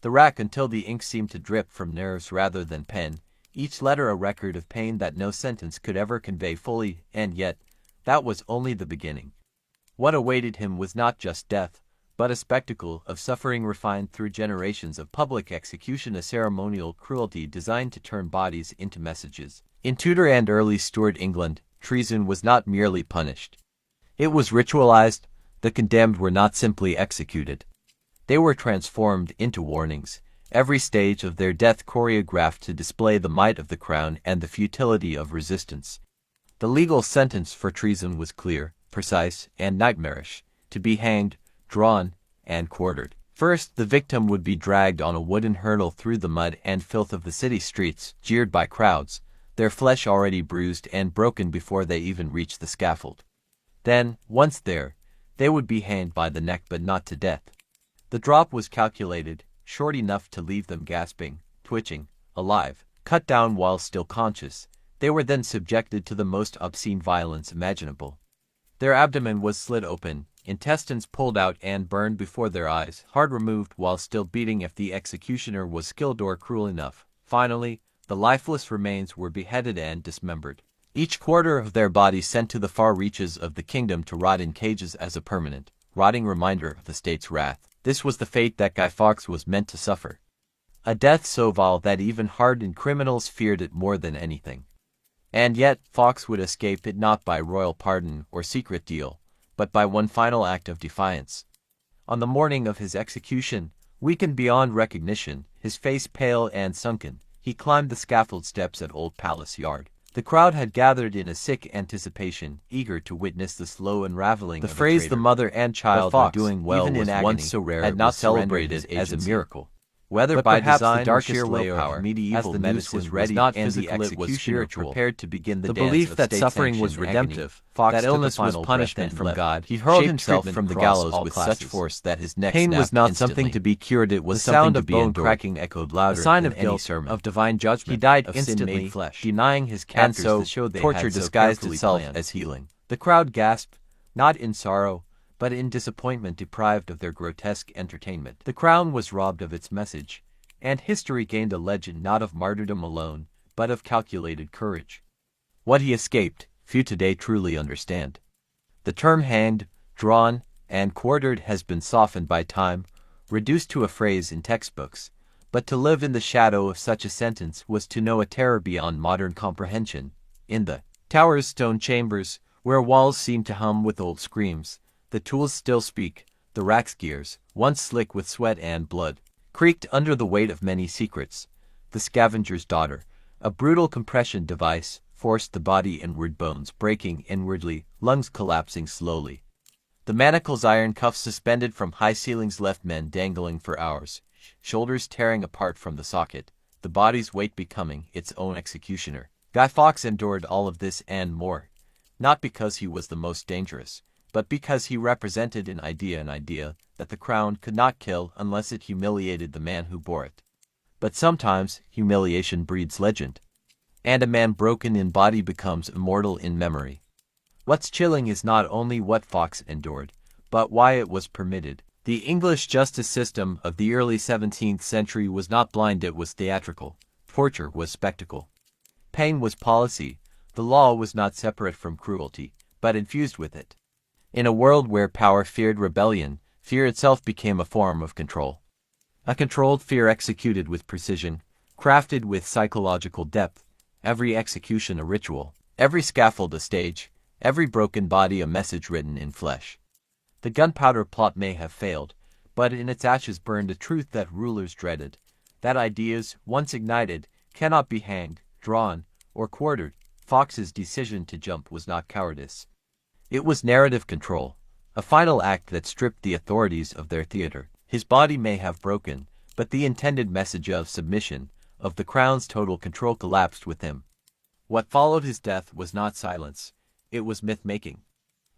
the rack until the ink seemed to drip from nerves rather than pen, each letter a record of pain that no sentence could ever convey fully, and yet, that was only the beginning. What awaited him was not just death, but a spectacle of suffering refined through generations of public execution, a ceremonial cruelty designed to turn bodies into messages. In Tudor and early Stuart England, treason was not merely punished. It was ritualized. The condemned were not simply executed. They were transformed into warnings, every stage of their death choreographed to display the might of the crown and the futility of resistance. The legal sentence for treason was clear, precise, and nightmarish: to be hanged, drawn, and quartered. First, the victim would be dragged on a wooden hurdle through the mud and filth of the city streets, jeered by crowds, their flesh already bruised and broken before they even reached the scaffold. Then, once there, they would be hanged by the neck, but not to death. The drop was calculated, short enough to leave them gasping, twitching, alive. Cut down while still conscious, they were then subjected to the most obscene violence imaginable. Their abdomen was slit open, intestines pulled out and burned before their eyes, heart removed while still beating if the executioner was skilled or cruel enough. Finally, the lifeless remains were beheaded and dismembered. Each quarter of their bodies sent to the far reaches of the kingdom to rot in cages as a permanent, rotting reminder of the state's wrath. This was the fate that Guy Fawkes was meant to suffer. A death so vile that even hardened criminals feared it more than anything. And yet, Fawkes would escape it not by royal pardon or secret deal, but by one final act of defiance. On the morning of his execution, weakened beyond recognition, his face pale and sunken, he climbed the scaffold steps at Old Palace Yard. The crowd had gathered in a sick anticipation, eager to witness the slow unraveling of the phrase the mother and child were doing well even in agony, once so rare, had not celebrated as a miracle. Whether but by design the darkest layer of medieval medicine was ready and the executioner prepared to begin the belief that suffering was redemptive, that illness was punishment from God, he hurled himself from the gallows with such force that his neck snapped. Pain was not something to be cured, it was something to be endured. The sound of bone cracking echoed louder than any sermon. Of divine judgment. He died instantly, denying his captors the show they had so disguised itself as healing. The crowd gasped, not in sorrow, but in disappointment, deprived of their grotesque entertainment. The crown was robbed of its message, and history gained a legend not of martyrdom alone, but of calculated courage. What he escaped, few today truly understand. The term hanged, drawn, and quartered has been softened by time, reduced to a phrase in textbooks, but to live in the shadow of such a sentence was to know a terror beyond modern comprehension. In the Tower's stone chambers, where walls seemed to hum with old screams, the tools still speak. The rack's gears, once slick with sweat and blood, creaked under the weight of many secrets. The scavenger's daughter, a brutal compression device, forced the body inward, bones breaking inwardly, lungs collapsing slowly. The manacles, iron cuffs suspended from high ceilings, left men dangling for hours, shoulders tearing apart from the socket, the body's weight becoming its own executioner. Guy Fawkes endured all of this and more, not because he was the most dangerous, but because he represented an idea that the crown could not kill unless it humiliated the man who bore it. But sometimes humiliation breeds legend, and a man broken in body becomes immortal in memory. What's chilling is not only what Fawkes endured, but why it was permitted. The English justice system of the early 17th century was not blind, it was theatrical. Torture was spectacle. Pain was policy. The law was not separate from cruelty, but infused with it. In a world where power feared rebellion, fear itself became a form of control. A controlled fear executed with precision, crafted with psychological depth, every execution a ritual, every scaffold a stage, every broken body a message written in flesh. The gunpowder plot may have failed, but in its ashes burned a truth that rulers dreaded, that ideas, once ignited, cannot be hanged, drawn, or quartered. Fawkes's decision to jump was not cowardice. It was narrative control, a final act that stripped the authorities of their theater. His body may have broken, but the intended message of submission, of the crown's total control, collapsed with him. What followed his death was not silence, it was myth-making.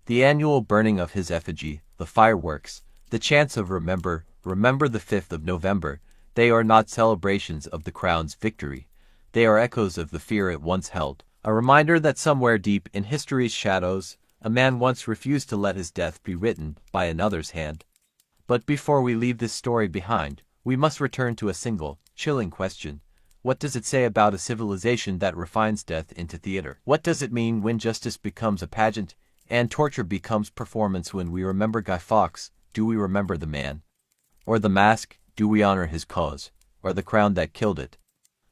The annual burning of his effigy, the fireworks, the chants of remember the 5th of November, they are not celebrations of the crown's victory. They are echoes of the fear it once held, a reminder that somewhere deep in history's shadows, a man once refused to let his death be written by another's hand. But before we leave this story behind, We must return to a single, chilling question. What does it say about a civilization that refines death into theater? What does it mean when justice becomes a pageant, and torture becomes performance? When we remember Guy Fawkes, do we remember the man? Or the mask, do we honor his cause? Or the crown that killed it?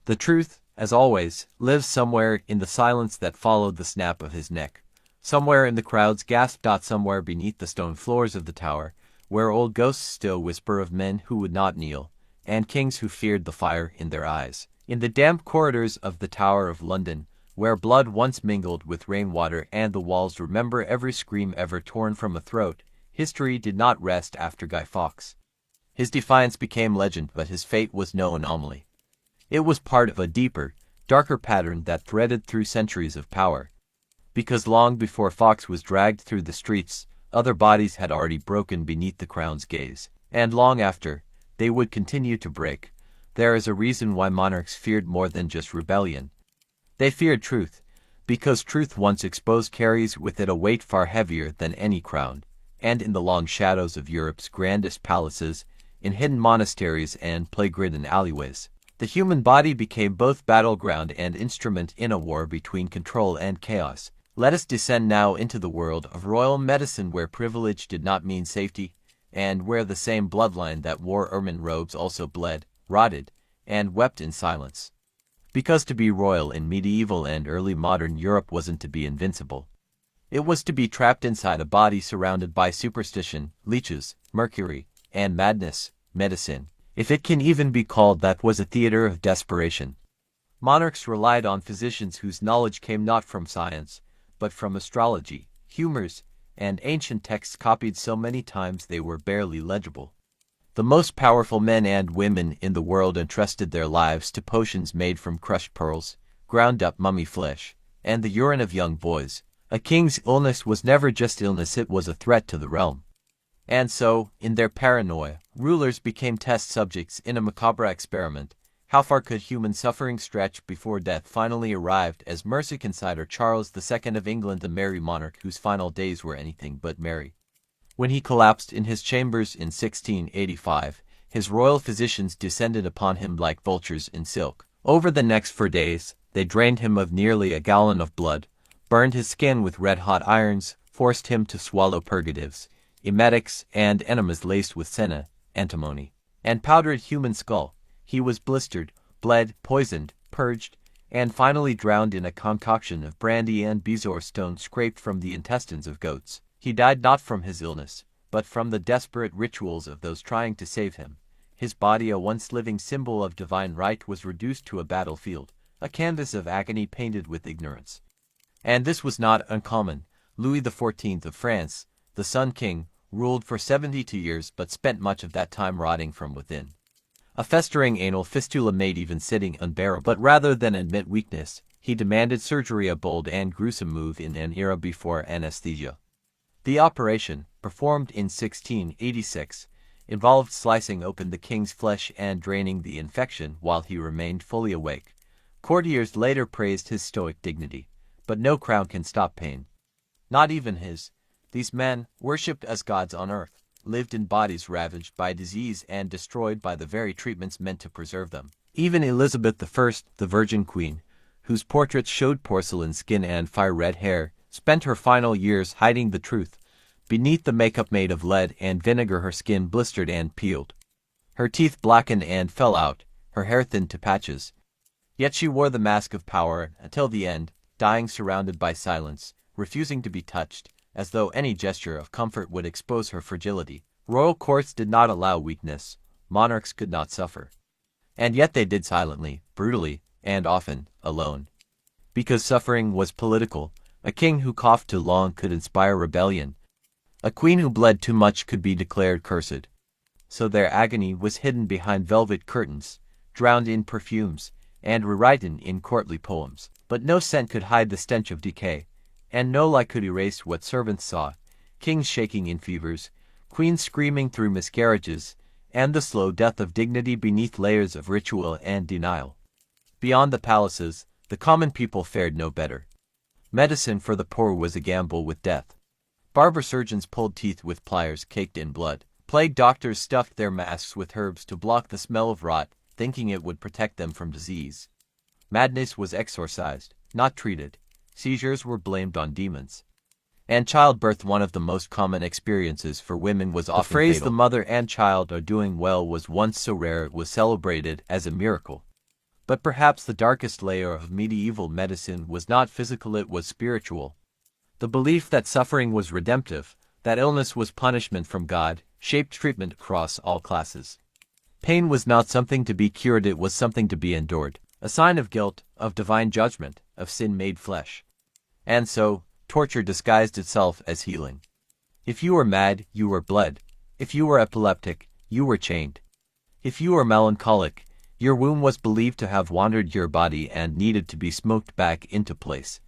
The truth, as always, lives somewhere in the silence that followed the snap of his neck. Somewhere in the crowd's gasp. Somewhere beneath the stone floors of the tower, where old ghosts still whisper of men who would not kneel, and kings who feared the fire in their eyes. In the damp corridors of the Tower of London, where blood once mingled with rainwater and the walls remember every scream ever torn from a throat, history did not rest after Guy Fawkes. His defiance became legend, but his fate was no anomaly. It was part of a deeper, darker pattern that threaded through centuries of power. Because long before Fawkes was dragged through the streets, other bodies had already broken beneath the crown's gaze. And long after, they would continue to break. There is a reason why monarchs feared more than just rebellion. They feared truth, because truth once exposed carries with it a weight far heavier than any crown. And in the long shadows of Europe's grandest palaces, in hidden monasteries and plague-ridden alleyways, the human body became both battleground and instrument in a war between control and chaos. Let us descend now into the world of royal medicine, where privilege did not mean safety, and where the same bloodline that wore ermine robes also bled, rotted, and wept in silence. Because to be royal in medieval and early modern Europe wasn't to be invincible. It was to be trapped inside a body surrounded by superstition, leeches, mercury, and madness. Medicine, if it can even be called that, was a theater of desperation. Monarchs relied on physicians whose knowledge came not from science, but from astrology, humors, and ancient texts copied so many times they were barely legible. The most powerful men and women in the world entrusted their lives to potions made from crushed pearls, ground-up mummy flesh, and the urine of young boys. A king's illness was never just illness, it was a threat to the realm. And so, in their paranoia, rulers became test subjects in a macabre experiment. How far could human suffering stretch before death finally arrived, as Mercy consider Charles II of England, the merry monarch whose final days were anything but merry? When he collapsed in his chambers in 1685, his royal physicians descended upon him like vultures in silk. Over the next 4 days, they drained him of nearly a gallon of blood, burned his skin with red-hot irons, forced him to swallow purgatives, emetics, and enemas laced with senna, antimony, and powdered human skull. He was blistered, bled, poisoned, purged, and finally drowned in a concoction of brandy and bezoar stone scraped from the intestines of goats. He died not from his illness, but from the desperate rituals of those trying to save him. His body, a once living symbol of divine right, was reduced to a battlefield, a canvas of agony painted with ignorance. And this was not uncommon. Louis XIV of France, the Sun King, ruled for 72 years but spent much of that time rotting from within. A festering anal fistula made even sitting unbearable. But rather than admit weakness, he demanded surgery, a bold and gruesome move in an era before anesthesia. The operation, performed in 1686, involved slicing open the king's flesh and draining the infection while he remained fully awake. Courtiers later praised his stoic dignity, but no crown can stop pain. Not even his. These men, worshipped as gods on earth, lived in bodies ravaged by disease and destroyed by the very treatments meant to preserve them. Even Elizabeth I, the Virgin Queen, whose portraits showed porcelain skin and fire-red hair, spent her final years hiding the truth. Beneath the makeup made of lead and vinegar, her skin blistered and peeled. Her teeth blackened and fell out, her hair thinned to patches. Yet she wore the mask of power until the end, dying surrounded by silence, refusing to be touched, as though any gesture of comfort would expose her fragility. Royal courts did not allow weakness. Monarchs could not suffer. And yet they did, silently, brutally, and often alone. Because suffering was political, a king who coughed too long could inspire rebellion. A queen who bled too much could be declared cursed. So their agony was hidden behind velvet curtains, drowned in perfumes, and rewritten in courtly poems. But no scent could hide the stench of decay, and no light could erase what servants saw: kings shaking in fevers, queens screaming through miscarriages, and the slow death of dignity beneath layers of ritual and denial. Beyond the palaces, the common people fared no better. Medicine for the poor was a gamble with death. Barber surgeons pulled teeth with pliers caked in blood, Plague doctors stuffed their masks with herbs to block the smell of rot, thinking it would protect them from disease. Madness was exorcised, not treated. Seizures were blamed on demons. And childbirth, one of the most common experiences for women, was often fatal. The phrase "the mother and child are doing well" was once so rare it was celebrated as a miracle. But perhaps the darkest layer of medieval medicine was not physical, it was spiritual. The belief that suffering was redemptive, that illness was punishment from God, shaped treatment across all classes. Pain was not something to be cured, it was something to be endured, a sign of guilt, of divine judgment, of sin made flesh. And so, torture disguised itself as healing. If you were mad, you were bled. If you were epileptic, you were chained. If you were melancholic, your womb was believed to have wandered your body and needed to be smoked back into place.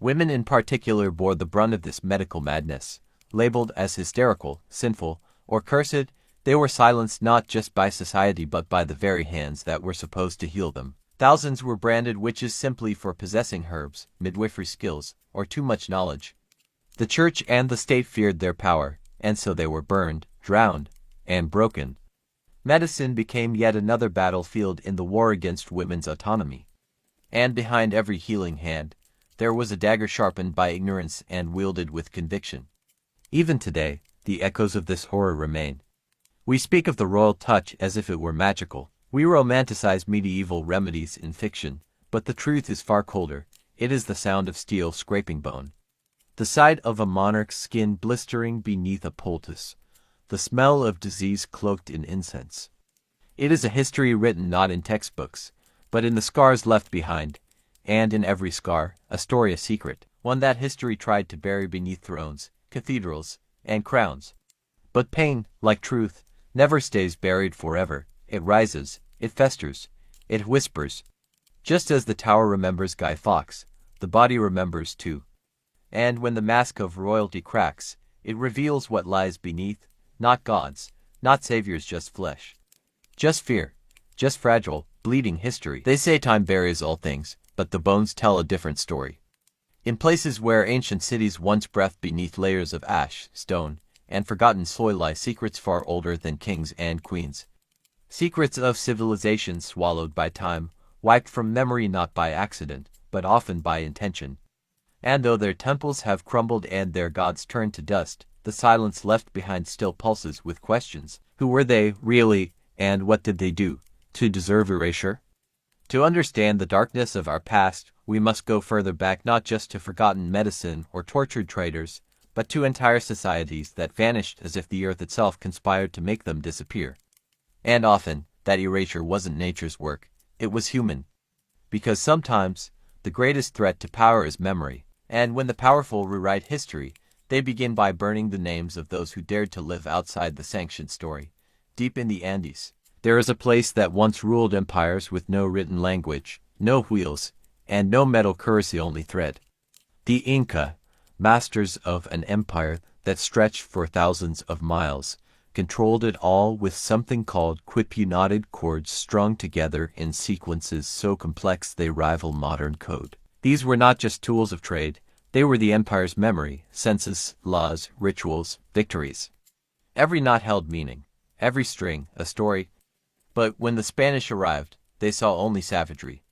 Women in particular bore the brunt of this medical madness. Labeled as hysterical, sinful, or cursed, they were silenced not just by society but by the very hands that were supposed to heal them. Thousands were branded witches simply for possessing herbs, midwifery skills, or too much knowledge. The church and the state feared their power, and so they were burned, drowned, and broken. Medicine became yet another battlefield in the war against women's autonomy. And behind every healing hand, there was a dagger sharpened by ignorance and wielded with conviction. Even today, the echoes of this horror remain. We speak of the royal touch as if it were magical. We romanticize medieval remedies in fiction, but the truth is far colder. It is the sound of steel scraping bone, the sight of a monarch's skin blistering beneath a poultice, the smell of disease cloaked in incense. It is a history written not in textbooks, but in the scars left behind, and in every scar, a story, a secret, one that history tried to bury beneath thrones, cathedrals, and crowns. But pain, like truth, never stays buried forever. It rises, it festers, it whispers. Just as the tower remembers Guy Fawkes, the body remembers too. And when the mask of royalty cracks, it reveals what lies beneath, not gods, not saviors, just flesh. Just fear, just fragile, bleeding history. They say time buries all things, but the bones tell a different story. In places where ancient cities once breathed beneath layers of ash, stone, and forgotten soil lie secrets far older than kings and queens. Secrets of civilizations swallowed by time, wiped from memory not by accident, but often by intention. And though their temples have crumbled and their gods turned to dust, the silence left behind still pulses with questions. Who were they, really, and what did they do to deserve erasure? To understand the darkness of our past, we must go further back, not just to forgotten medicine or tortured traders, but to entire societies that vanished as if the earth itself conspired to make them disappear. And often, that erasure wasn't nature's work, it was human. Because sometimes, the greatest threat to power is memory, and when the powerful rewrite history, they begin by burning the names of those who dared to live outside the sanctioned story. Deep in the Andes, there is a place that once ruled empires with no written language, no wheels, and no metal currency, only thread. The Inca, masters of an empire that stretched for thousands of miles, controlled it all with something called quipu, knotted cords strung together in sequences so complex they rival modern code. These were not just tools of trade, they were the empire's memory, census, laws, rituals, victories. Every knot held meaning, every string a story. But when the Spanish arrived, they saw only savagery.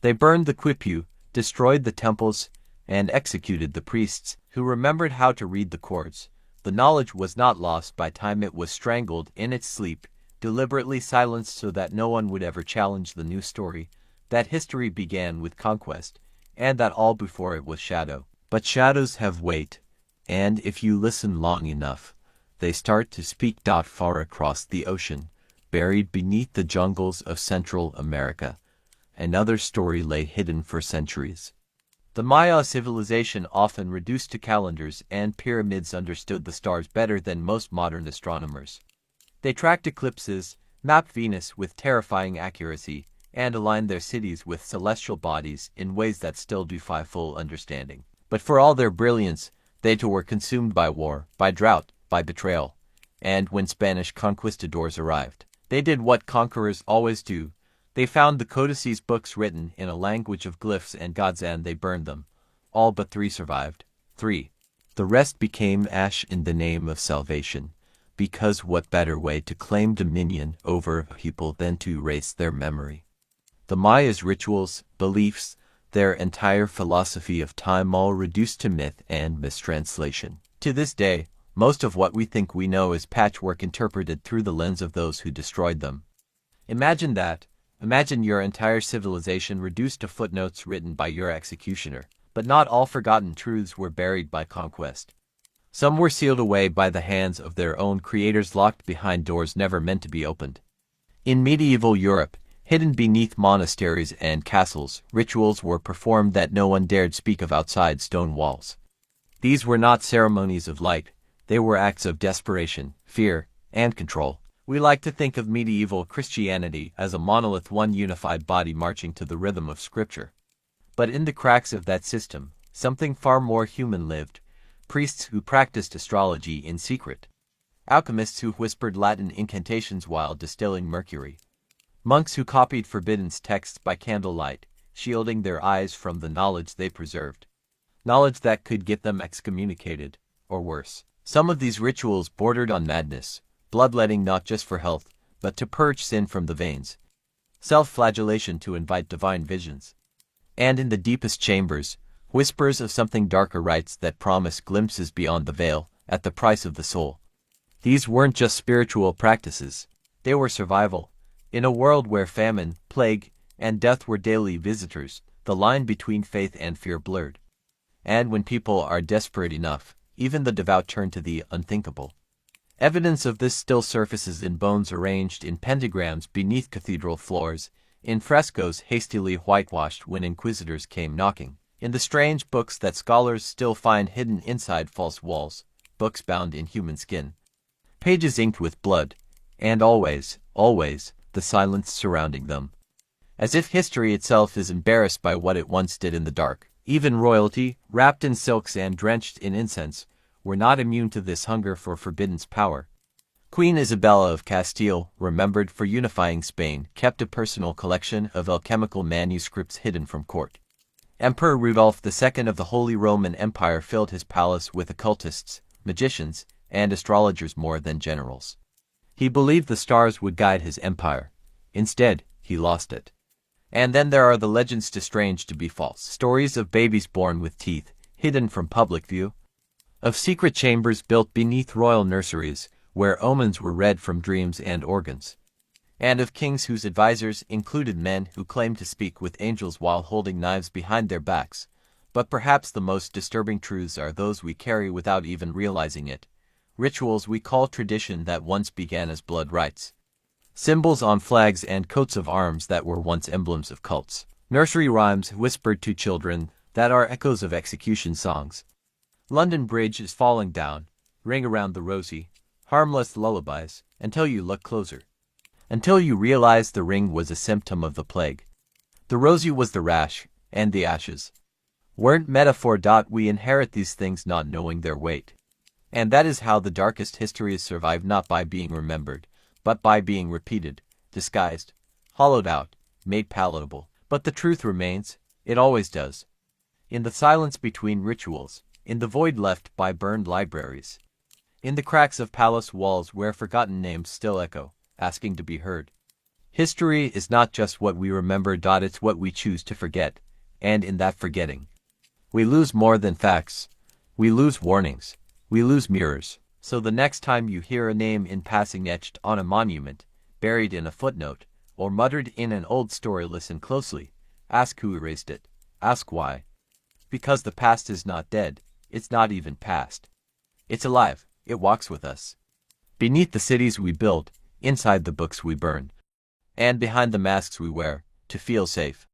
They burned the quipu, destroyed the temples, and executed the priests who remembered how to read the chords. The knowledge was not lost by time, it was strangled in its sleep, deliberately silenced so that no one would ever challenge the new story, that history began with conquest, and that all before it was shadow. But shadows have weight, and if you listen long enough, they start to speak. Far across the ocean, buried beneath the jungles of Central America, another story lay hidden for centuries. The Maya civilization, often reduced to calendars and pyramids, understood the stars better than most modern astronomers. They tracked eclipses, mapped Venus with terrifying accuracy, and aligned their cities with celestial bodies in ways that still defy full understanding. But for all their brilliance, they too were consumed by war, by drought, by betrayal. And when Spanish conquistadors arrived, they did what conquerors always do. They found the codices, books written in a language of glyphs and gods, and they burned them. All but 3 survived. 3. The rest became ash in the name of salvation. because what better way to claim dominion over a people than to erase their memory? The Mayas' rituals, beliefs, their entire philosophy of time all reduced to myth and mistranslation. To this day, most of what we think we know is patchwork interpreted through the lens of those who destroyed them. Imagine that. Imagine your entire civilization reduced to footnotes written by your executioner. But not all forgotten truths were buried by conquest. Some were sealed away by the hands of their own creators, locked behind doors never meant to be opened. In medieval Europe, hidden beneath monasteries and castles, rituals were performed that no one dared speak of outside stone walls. These were not ceremonies of light, they were acts of desperation, fear, and control. We like to think of medieval Christianity as a monolith, one unified body marching to the rhythm of Scripture. But in the cracks of that system, something far more human lived: priests who practiced astrology in secret, alchemists who whispered Latin incantations while distilling mercury, monks who copied forbidden texts by candlelight, shielding their eyes from the knowledge they preserved, knowledge that could get them excommunicated, or worse. Some of these rituals bordered on madness, bloodletting not just for health, but to purge sin from the veins, self-flagellation to invite divine visions. And in the deepest chambers, whispers of something darker, rites that promise glimpses beyond the veil, at the price of the soul. These weren't just spiritual practices, they were survival. In a world where famine, plague, and death were daily visitors, the line between faith and fear blurred. And when people are desperate enough, even the devout turn to the unthinkable. Evidence of this still surfaces in bones arranged in pentagrams beneath cathedral floors, in frescoes hastily whitewashed when inquisitors came knocking, in the strange books that scholars still find hidden inside false walls, books bound in human skin, pages inked with blood, and always, always, the silence surrounding them. As if history itself is embarrassed by what it once did in the dark. Even royalty, wrapped in silks and drenched in incense, were not immune to this hunger for forbidden power. Queen Isabella of Castile, remembered for unifying Spain, kept a personal collection of alchemical manuscripts hidden from court. Emperor Rudolph II of the Holy Roman Empire filled his palace with occultists, magicians, and astrologers more than generals. He believed the stars would guide his empire. Instead, he lost it. And then there are the legends too strange to be false. Stories of babies born with teeth, hidden from public view. Of secret chambers built beneath royal nurseries, where omens were read from dreams and organs. And of kings whose advisors included men who claimed to speak with angels while holding knives behind their backs. But perhaps the most disturbing truths are those we carry without even realizing it. Rituals we call tradition that once began as blood rites. Symbols on flags and coats of arms that were once emblems of cults. Nursery rhymes whispered to children that are echoes of execution songs. London Bridge is falling down, ring around the rosy, harmless lullabies, until you look closer. Until you realize the ring was a symptom of the plague. The rosy was the rash, and the ashes weren't metaphor. We inherit these things not knowing their weight. And that is how the darkest histories survive, not by being remembered, but by being repeated, disguised, hollowed out, made palatable. But the truth remains, it always does. In the silence between rituals, in the void left by burned libraries, in the cracks of palace walls where forgotten names still echo, asking to be heard. History is not just what we remember. It's what we choose to forget, and in that forgetting, we lose more than facts. We lose warnings. We lose mirrors. So the next time you hear a name in passing etched on a monument, buried in a footnote, or muttered in an old story, listen closely. Ask who erased it. Ask why. Because the past is not dead. It's not even past. It's alive. It walks with us. Beneath the cities we build, inside the books we burn, and behind the masks we wear, to feel safe.